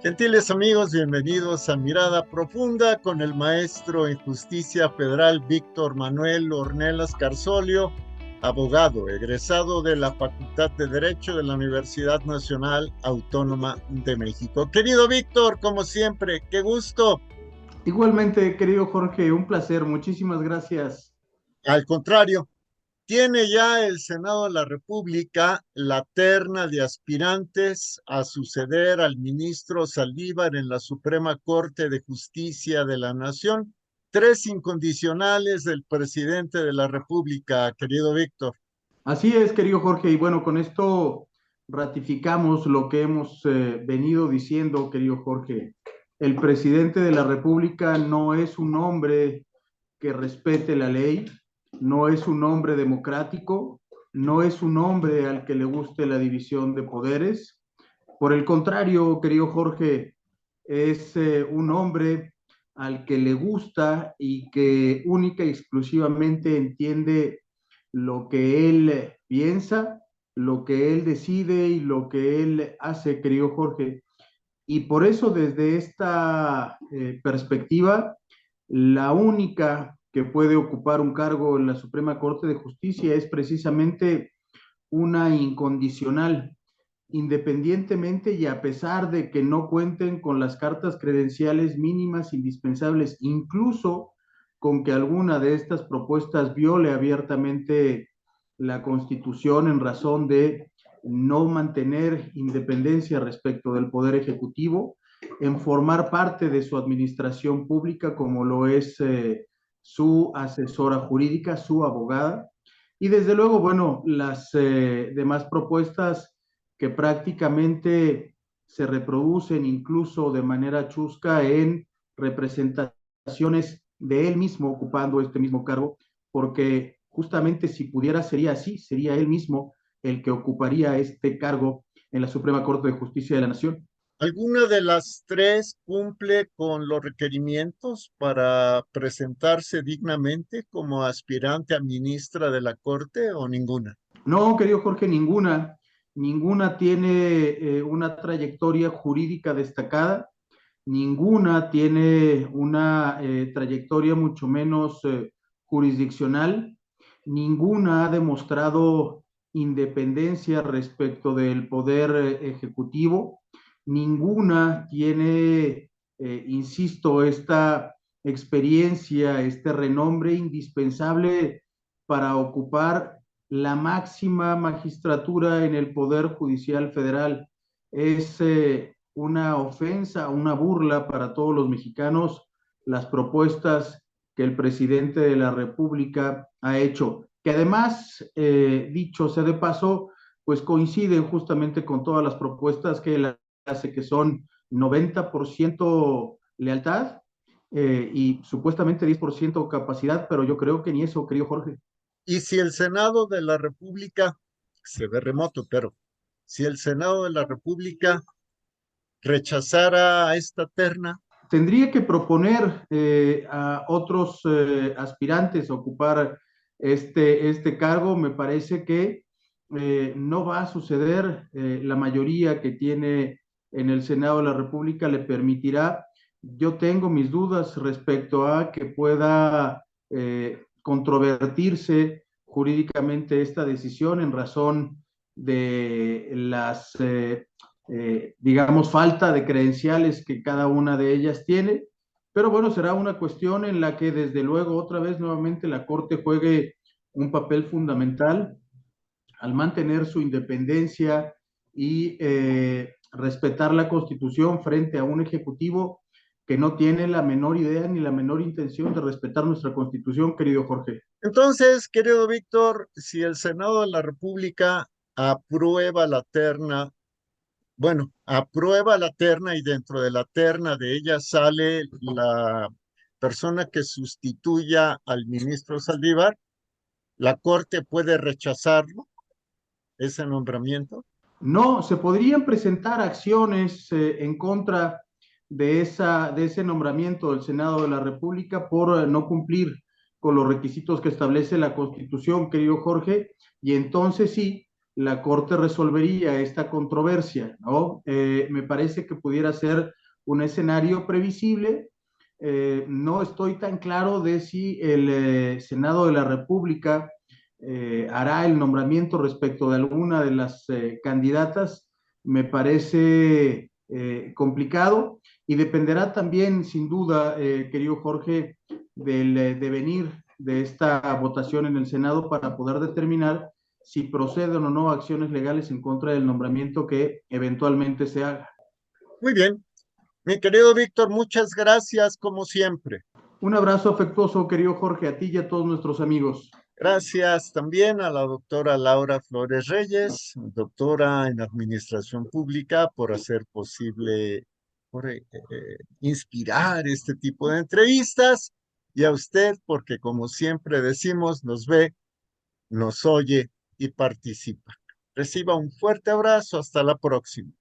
Gentiles amigos, bienvenidos a Mirada Profunda con el maestro en Justicia Federal Víctor Manuel Ornelas Carsolio, abogado egresado de la Facultad de Derecho de la Universidad Nacional Autónoma de México. Querido Víctor, como siempre, qué gusto. Igualmente, querido Jorge, un placer. Muchísimas gracias. Al contrario, tiene ya el Senado de la República la terna de aspirantes a suceder al ministro Saldívar en la Suprema Corte de Justicia de la Nación. Tres incondicionales del presidente de la República, querido Víctor. Así es, querido Jorge, y bueno, con esto ratificamos lo que hemos venido diciendo, querido Jorge. El presidente de la República no es un hombre que respete la ley, no es un hombre democrático, no es un hombre al que le guste la división de poderes. Por el contrario, querido Jorge, es un hombre al que le gusta y que única y exclusivamente entiende lo que él piensa, lo que él decide y lo que él hace, querido Jorge. Y por eso desde esta perspectiva, la única que puede ocupar un cargo en la Suprema Corte de Justicia es precisamente una incondicional, independientemente y a pesar de que no cuenten con las cartas credenciales mínimas indispensables, incluso con que alguna de estas propuestas viole abiertamente la Constitución en razón de no mantener independencia respecto del Poder Ejecutivo, en formar parte de su administración pública como lo es su asesora jurídica, su abogada. Y desde luego, bueno, las demás propuestas que prácticamente se reproducen incluso de manera chusca en representaciones de él mismo ocupando este mismo cargo, porque justamente si pudiera sería así, sería él mismo el que ocuparía este cargo en la Suprema Corte de Justicia de la Nación. ¿Alguna de las tres cumple con los requerimientos para presentarse dignamente como aspirante a ministra de la Corte o ninguna? No, querido Jorge, ninguna tiene una trayectoria jurídica destacada, ninguna tiene una trayectoria mucho menos jurisdiccional, ninguna ha demostrado independencia respecto del poder ejecutivo, ninguna tiene, insisto, esta experiencia, este renombre indispensable para ocupar la máxima magistratura en el Poder Judicial Federal. Es una ofensa, una burla para todos los mexicanos las propuestas que el presidente de la República ha hecho, que además, dicho sea de paso, pues coinciden justamente con todas las propuestas que él hace, que son 90% lealtad y supuestamente 10% capacidad, pero yo creo que ni eso, querido Jorge. Y si el Senado de la República, se ve remoto, pero si el Senado de la República rechazara a esta terna, Tendría que proponer a otros aspirantes a ocupar este cargo. Me parece que no va a suceder. La mayoría que tiene en el Senado de la República le permitirá. Yo tengo mis dudas respecto a que pueda controvertirse jurídicamente esta decisión en razón de las digamos, falta de credenciales que cada una de ellas tiene. Pero bueno, será una cuestión en la que desde luego otra vez nuevamente la Corte juegue un papel fundamental al mantener su independencia y respetar la Constitución frente a un Ejecutivo que no tiene la menor idea ni la menor intención de respetar nuestra Constitución, querido Jorge. entonces, querido Víctor, si el Senado de la República aprueba la terna, bueno, aprueba la terna y dentro de la terna de ella sale la persona que sustituya al ministro Saldívar, la Corte puede rechazarlo, ese nombramiento. No, se podrían presentar acciones en contra de ese nombramiento del Senado de la República por no cumplir con los requisitos que establece la Constitución, querido Jorge, y entonces sí, la Corte resolvería esta controversia, ¿no? Me parece que pudiera ser un escenario previsible. No estoy tan claro de si el Senado de la República hará el nombramiento respecto de alguna de las candidatas. Me parece complicado y dependerá también, sin duda, querido Jorge, del devenir de esta votación en el Senado para poder determinar si proceden o no acciones legales en contra del nombramiento que eventualmente se haga. Muy bien, mi querido Víctor, muchas gracias como siempre. Un abrazo afectuoso, querido Jorge, a ti y a todos nuestros amigos. Gracias también a la doctora Laura Flores Reyes, doctora en Administración Pública, por hacer posible, por inspirar este tipo de entrevistas. Y a usted, porque como siempre decimos, nos ve, nos oye y participa. Reciba un fuerte abrazo. Hasta la próxima.